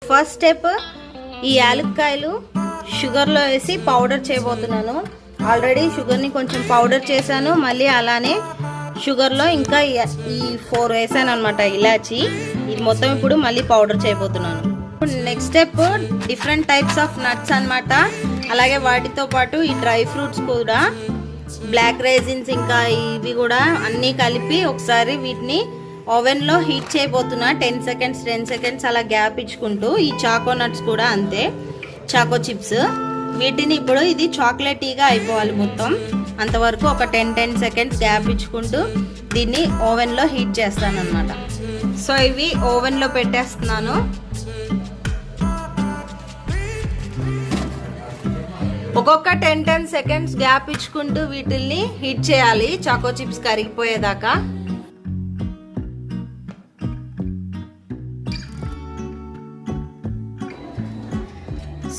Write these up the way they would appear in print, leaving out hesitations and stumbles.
First step ఈ యాలక్కాయలు షుగర్లో వేసి పౌడర్ చేయబోతున్నాను. ఆల్రెడీ షుగర్ని కొంచెం పౌడర్ చేశాను, మళ్ళీ అలానే షుగర్లో ఇంకా ఈ 4 వేసాను అనమాట ఇలాచి. ఇది మొత్తం ఇప్పుడు మళ్ళీ పౌడర్ చేయబోతున్నాను. Next step different types of nuts అనమాట. అలాగే వాటితో పాటు ఈ డ్రై ఫ్రూట్స్ కూడా, బ్లాక్ రైజిన్స్ ఇంకా ఇవి కూడా అన్నీ కలిపి ఒకసారి వీటిని ఓవెన్లో హీట్ చేయబోతున్నా. 10 సెకండ్స్ అలా గ్యాప్ ఇచ్చుకుంటూ. ఈ చాకో నట్స్ కూడా అంతే, చాకో చిప్స్. వీటిని ఇప్పుడు ఇది చాక్లెటీగా అయిపోవాలి మొత్తం. అంతవరకు ఒక 10 సెకండ్స్ గ్యాప్ ఇచ్చుకుంటూ దీన్ని ఓవెన్లో హీట్ చేస్తాను అనమాట. సో ఇవి ఓవెన్లో పెట్టేస్తున్నాను. ఒక్కొక్క 10 సెకండ్స్ గ్యాప్ ఇచ్చుకుంటూ వీటిల్ని హీట్ చేయాలి చాకో చిప్స్ కరిగిపోయేదాకా.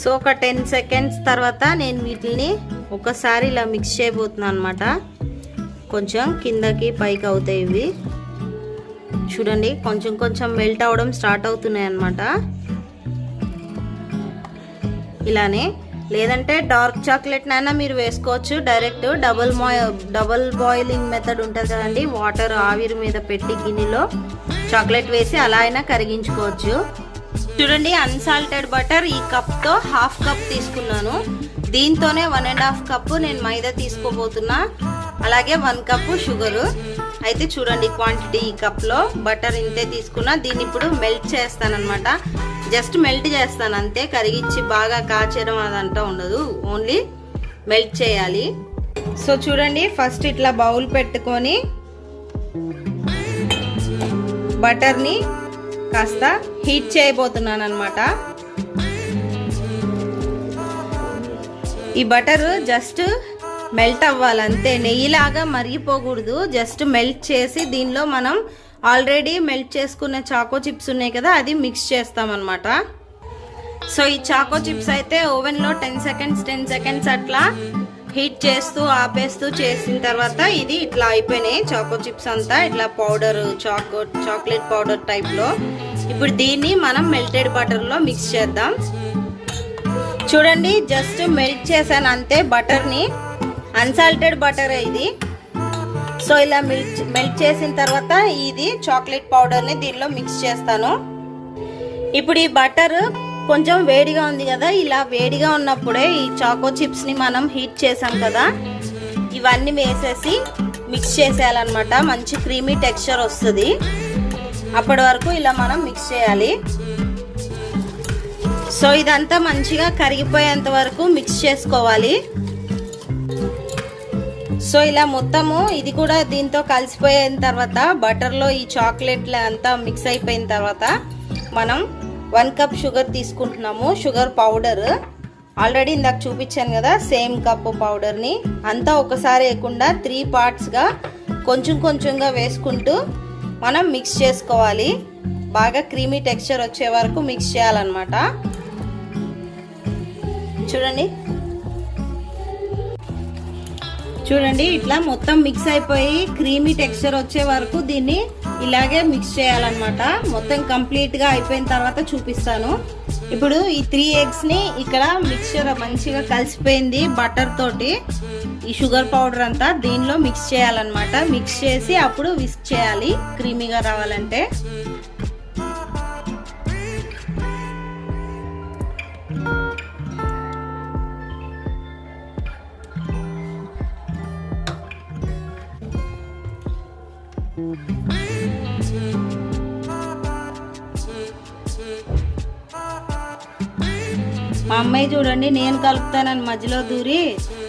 సో ఒక 10 సెకండ్స్ తర్వాత నేను వీటిని ఒకసారి ఇలా మిక్స్ చేయబోతున్నాను అనమాట. కొంచెం కిందకి పైకి అవుతాయి ఇవి. చూడండి కొంచెం మెల్ట్ అవ్వడం స్టార్ట్ అవుతున్నాయి అన్నమాట. ఇలానే, లేదంటే డార్క్ చాక్లెట్ నైనా మీరు వేసుకోవచ్చు. డైరెక్ట్ డబుల్ బాయిలింగ్ మెథడ్ ఉంటుంది కదండి, వాటర్ ఆవిరి మీద పెట్టి గిన్నెలో చాక్లెట్ వేసి అలా అయినా కరిగించుకోవచ్చు. చూడండి అన్సాల్టెడ్ బటర్ ఈ కప్తో 1/2 కప్ తీసుకున్నాను. దీంతోనే 1.5 కప్పు నేను మైదా తీసుకోబోతున్నా. అలాగే 1 కప్పు షుగరు. అయితే చూడండి క్వాంటిటీ, ఈ కప్లో బటర్ ఇంతే తీసుకున్నా. దీన్ని ఇప్పుడు మెల్ట్ చేస్తాను అనమాట. జస్ట్ మెల్ట్ చేస్తాను అంతే, కరిగించి బాగా కాచడం అదంతా ఉండదు, ఓన్లీ మెల్ట్ చేయాలి. సో చూడండి ఫస్ట్ ఇట్లా బౌల్ పెట్టుకొని బటర్ని కాస్త హీట్ చేయబోతున్నాను అనమాట. ఈ బటర్ జస్ట్ మెల్ట్ అవ్వాలంతే, నెయ్యిలాగా మరిగిపోకూడదు. జస్ట్ మెల్ట్ చేసి దీనిలో మనం ఆల్రెడీ మెల్ట్ చేసుకున్న చాకో చిప్స్ ఉన్నాయి కదా, అది మిక్స్ చేస్తామన్నమాట. సో ఈ చాకో చిప్స్ అయితే ఓవెన్లో 10 సెకండ్స్ అట్లా హీట్ చేస్తూ ఆపేస్తూ చేసిన తర్వాత ఇది ఇట్లా అయిపోయినాయి చాకో చిప్స్ అంతా. ఇట్లా పౌడర్, చాక్లెట్ పౌడర్ టైప్లో. ఇప్పుడు దీన్ని మనం మెల్టెడ్ బటర్లో మిక్స్ చేద్దాం. చూడండి జస్ట్ మెల్ట్ చేశాను అంతే బటర్ని, అన్సాల్టెడ్ బటర్ ఇది. సో ఇలా మెల్ట్ చేసిన తర్వాత ఇది చాక్లెట్ పౌడర్ని దీనిలో మిక్స్ చేస్తాను. ఇప్పుడు ఈ బటర్ కొంచెం వేడిగా ఉంది కదా, ఇలా వేడిగా ఉన్నప్పుడే ఈ చాకో చిప్స్ని మనం హీట్ చేసాం కదా, ఇవన్నీ వేసేసి మిక్స్ చేసేయాలన్నమాట. మంచి క్రీమీ టెక్స్చర్ వస్తుంది. అప్పటి వరకు ఇలా మనం మిక్స్ చేయాలి. సో ఇదంతా మంచిగా కరిగిపోయేంత వరకు మిక్స్ చేసుకోవాలి. సో ఇలా మొత్తము ఇది కూడా దీంతో కలిసిపోయిన తర్వాత, బటర్లో ఈ చాక్లెట్లు అంతా మిక్స్ అయిపోయిన తర్వాత మనం 1 కప్ షుగర్ తీసుకుంటున్నాము. షుగర్ పౌడర్ ఆల్రెడీ ఇందాక చూపించాను కదా, సేమ్ కప్పు పౌడర్ని అంతా ఒకసారి వేయకుండా 3 పార్ట్స్గా కొంచెంగా వేసుకుంటూ మనం మిక్స్ చేసుకోవాలి. బాగా క్రీమీ టెక్స్చర్ వచ్చే వరకు మిక్స్ చేయాలన్నమాట. చూడండి ఇట్లా మొత్తం మిక్స్ అయిపోయి క్రీమీ టెక్స్చర్ వచ్చే వరకు దీన్ని ఇలాగే మిక్స్ చేయాలన్నమాట. మొత్తం కంప్లీట్గా అయిపోయిన తర్వాత చూపిస్తాను. ఇప్పుడు ఈ 3 ఎగ్స్ని ఇక్కడ మిక్స్చర్ మంచిగా కలిసిపోయింది బటర్ తోటి. ఈ షుగర్ పౌడర్ అంతా దీనిలో మిక్స్ చేయాలన్నమాట. మిక్స్ చేసి అప్పుడు విస్క్ చేయాలి క్రీమీగా రావాలంటే. మా అమ్మాయి చూడండి నేను కలుపుతానని మధ్యలో దూరి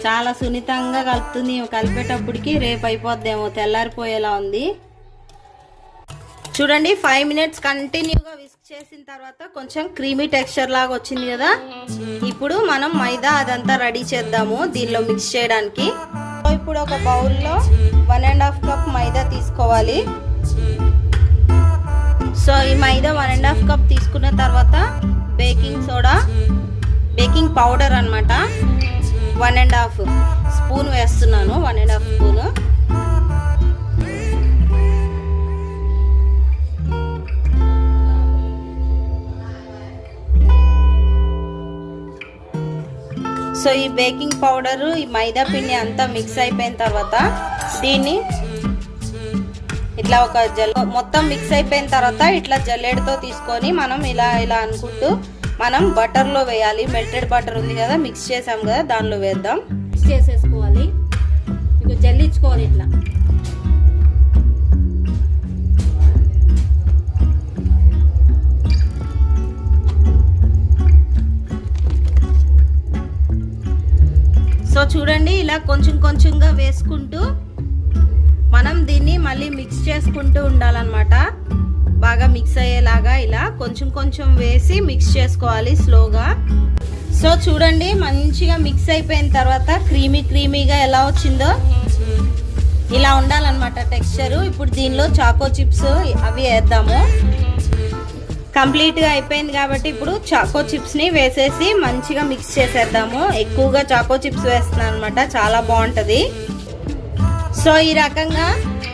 చాలా సున్నితంగా కలుపుతుంది. కలిపేటప్పటికి రేపు అయిపోద్దేమో, తెల్లారిపోయేలా ఉంది. చూడండి 5 మినిట్స్ కంటిన్యూగా విస్క్ చేసిన తర్వాత కొంచెం క్రీమీ టెక్స్చర్ లాగా వచ్చింది కదా. ఇప్పుడు మనం మైదా అదంతా రెడీ చేద్దాము దీనిలో మిక్స్ చేయడానికి. ఇప్పుడు ఒక బౌల్లో 1.5 కప్ మైదా తీసుకోవాలి. సో ఈ మైదా 1.5 కప్ తీసుకున్న తర్వాత బేకింగ్ పౌడర్ అన్నమాట 1.5 స్పూన్ వేస్తున్నాను. 1.5 స్పూన్. సో ఈ బేకింగ్ పౌడరు ఈ మైదా పిండి అంతా మిక్స్ అయిపోయిన తర్వాత దీన్ని ఇట్లా ఒక మొత్తం మిక్స్ అయిపోయిన తర్వాత ఇట్లా జల్లెడతో తీసుకొని మనం ఇలా ఇలా అనుకుంటూ మనం బటర్లో వేయాలి. మెల్టెడ్ బటర్ ఉంది కదా, మిక్స్ చేసాం కదా, దానిలో వేద్దాం. మిక్స్ చేసేసుకోవాలి, ఇక జల్లించుకోవాలి ఇట్లా. సో చూడండి, ఇలా కొంచెం కొంచెంగా వేసుకుంటూ మనం దీన్ని మళ్ళీ మిక్స్ చేసుకుంటూ ఉండాలన్నమాట. బాగా మిక్స్ అయ్యేలాగా ఇలా కొంచెం కొంచెం వేసి మిక్స్ చేసుకోవాలి స్లోగా. సో చూడండి, మంచిగా మిక్స్ అయిపోయిన తర్వాత క్రీమీగా ఎలా వచ్చిందో ఇలా ఉండాలన్నమాట టెక్స్చర్. ఇప్పుడు దీనిలో చాకో చిప్స్ అవి వేద్దాము. కంప్లీట్గా అయిపోయింది కాబట్టి ఇప్పుడు చాకో చిప్స్ని వేసేసి మంచిగా మిక్స్ చేసేద్దాము. ఎక్కువగా చాకో చిప్స్ వేస్తున్నాను అనమాట, చాలా బాగుంటుంది. సో ఈ రకంగా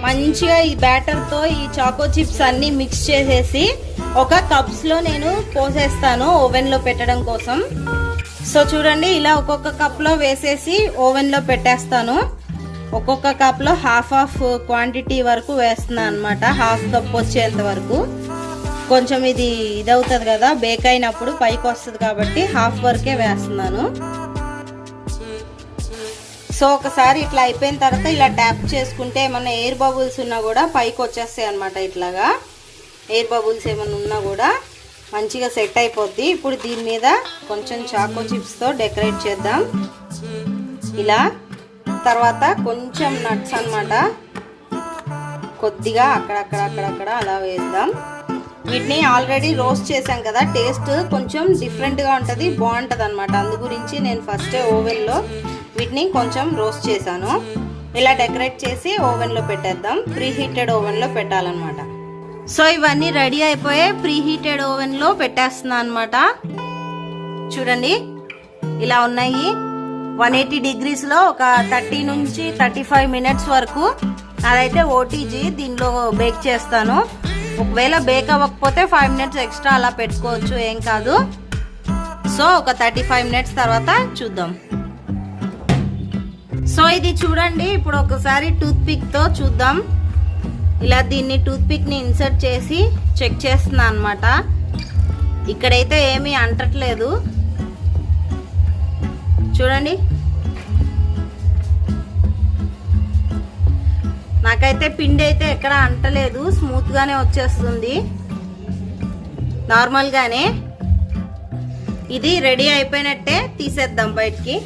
మంచిగా ఈ బ్యాటర్తో ఈ చాకో చిప్స్ అన్నీ మిక్స్ చేసేసి ఒక కప్స్లో నేను పోసేస్తాను ఓవెన్లో పెట్టడం కోసం. సో చూడండి, ఇలా ఒక్కొక్క కప్లో వేసేసి ఓవెన్లో పెట్టేస్తాను. ఒక్కొక్క కప్లో హాఫ్ క్వాంటిటీ వరకు వేస్తున్నాను అనమాట, హాఫ్ కప్ వచ్చేంత వరకు. కొంచెం ఇది ఇదవుతుంది కదా, బేక్ అయినప్పుడు పైకి వస్తుంది కాబట్టి హాఫ్ వరకే వేస్తున్నాను. సో ఒకసారి ఇట్లా అయిపోయిన తర్వాత ఇలా ట్యాప్ చేసుకుంటే ఏమన్నా ఎయిర్ బబుల్స్ ఉన్నా కూడా పైకి వచ్చేస్తాయి అనమాట. ఇట్లాగా ఎయిర్ బబుల్స్ ఏమన్నా ఉన్నా కూడా మంచిగా సెట్ అయిపోద్ది. ఇప్పుడు దీని మీద కొంచెం చాకో చిప్స్తో డెకరేట్ చేద్దాం ఇలా. తర్వాత కొంచెం నట్స్ అన్నమాట, కొద్దిగా అక్కడక్కడ అలా వేద్దాం. వీటిని ఆల్రెడీ రోస్ట్ చేసాం కదా, టేస్ట్ కొంచెం డిఫరెంట్గా ఉంటుంది, బాగుంటుంది అనమాట. అందు గురించి నేను ఫస్టే ఓవెన్లో వీటిని కొంచెం రోస్ట్ చేశాను. ఇలా డెకరేట్ చేసి ఓవెన్లో పెట్టేద్దాం. ప్రీ హీటెడ్ ఓవెన్లో పెట్టాలన్నమాట. సో ఇవన్నీ రెడీ అయిపోయి ప్రీ హీటెడ్ ఓవెన్లో పెట్టేస్తున్నాను అనమాట. చూడండి, ఇలా ఉన్నాయి. 180 degreesలో ఒక 30 నుంచి 35 minutes వరకు. అదైతే ఓటీజీ, దీనిలో బేక్ చేస్తాను. ఒకవేళ బేక్ అవ్వకపోతే 5 minutes ఎక్స్ట్రా అలా పెట్టుకోవచ్చు, ఏం కాదు. సో ఒక 35 minutes తర్వాత చూద్దాం. సో ఇది చూడండి, ఇప్పుడు ఒకసారి టూత్ పిక్తో చూద్దాం. ఇలా దీన్ని టూత్ పిక్ని ఇన్సర్ట్ చేసి చెక్ చేస్తున్నా అనమాట. ఇక్కడైతే ఏమీ అంటట్లేదు, చూడండి. నాకైతే పిండి అయితే ఎక్కడ అంటలేదు, స్మూత్గానే వచ్చేస్తుంది నార్మల్గానే. ఇది రెడీ అయిపోయినట్టే, తీసేద్దాం బయటికి.